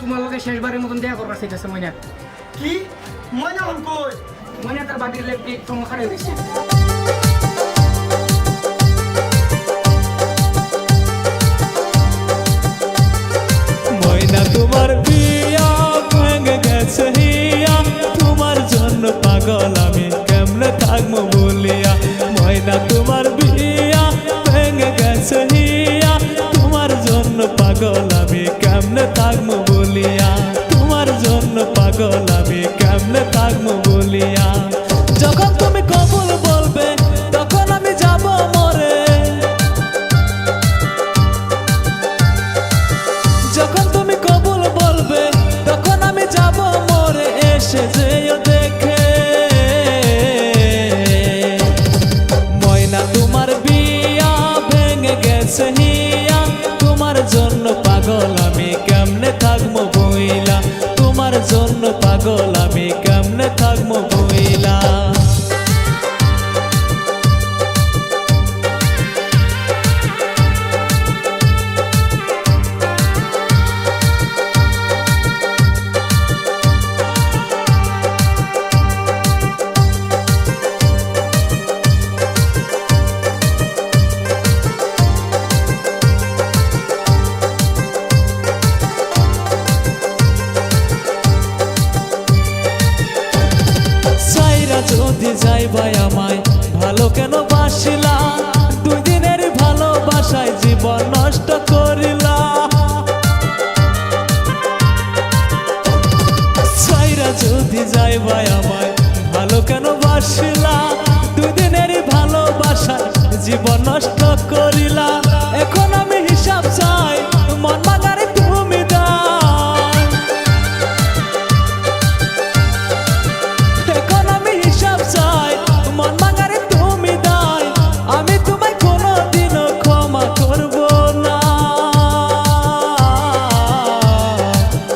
তোমার লগে শেষবারের মতন দেখা করবার চাইতেছে ময়না। কি ময়না হন কই? ময়না তার বাবির লেপটি তোমার খাড়ে দিচ্ছে। ময়না তোমার বিয়া ভেঙে গেছে হিয়া, তোমার জন্য পাগল আমি কেমনে থাকবো বলিয়া। ময়না তোমার বিয়া ভেঙে গেছে হিয়া, তোমার জন্য পাগল আমি কেমনে থাকবো বলিয়া। তোমার জন্য পাগল আমি কেমনে থাকবো বলিয়া। যখন তুমি কবুল বলবে তখন আমি যাব মরে, যখন তুমি কবুল বলবে তখন আমি যাব মরে। এসে যেও দেখে ময়না তোমার বিয়া ভেঙে গেছে হিয়া, তোমার জন্য পাগল আমি কেমনে থাকবো বইলা। তোমার জন্য পাগল আমি কেমনে থাকবো বইলা। যদি যাইবাই আমায় ভালো কেন বাসিলা, 2 দিনের ভালোবাসায় জীবন নষ্ট করিলা। সাইরা যদি যাইবাই আমায় ভালো কেন বাসিলা, 2 দিনের ভালোবাসায় জীবন নষ্ট করিলা। এখন আমি হিসাব চাই মন মাগারে তুমি দাও, এখন আমি হিসাব চাই মন মাগারে তুমি দাও। আমি তোমায় কোনোদিনও ক্ষমা করব না।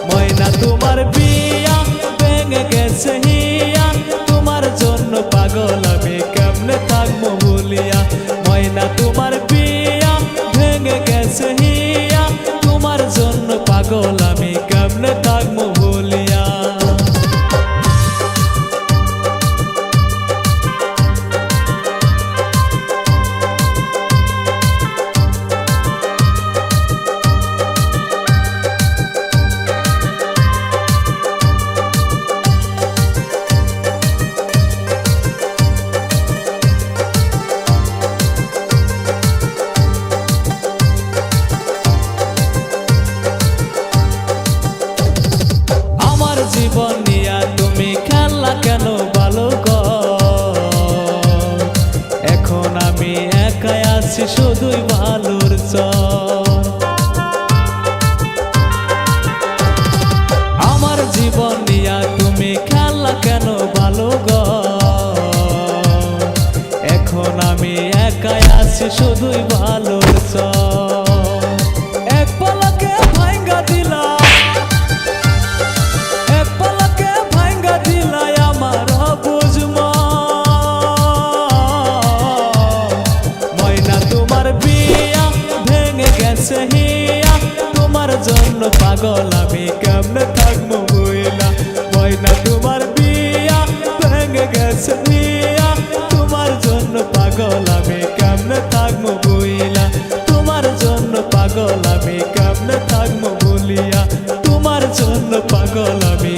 ময়না তোমার বিয়া ভেঙে গেছে হিয়া, তোমার জন্য পাগল আমি কেমনে থাকবো বলিয়া। ময়না তোমার বিয়া ভেঙে গেছে হিয়া, তোমার জন্য পাগল আমি কেমনে থাকবো বলিয়া। জীবন নিয়া তুমি খেলা কেন ভালো কর, এখন আমি একাই আছি শুধুই ভালোর চর। আমার জীবন নিয়া তুমি খেলা কেন ভালো কর, এখন আমি একাই আছি শুধুই ভালোর চর। এক পলকে ভাঙ্গা দিলা, তোমার জন্য পাগল আমি কেমনে থাকবো বইলা। ময়না তোমার বিয়া ভেঙে গেছে হিয়া, তোমার জন্য পাগল আমি কেমনে থাকবো বইলা। তোমার জন্য পাগল আমি কেমনে থাকবো বলিয়া। তোমার জন্য পাগল আমি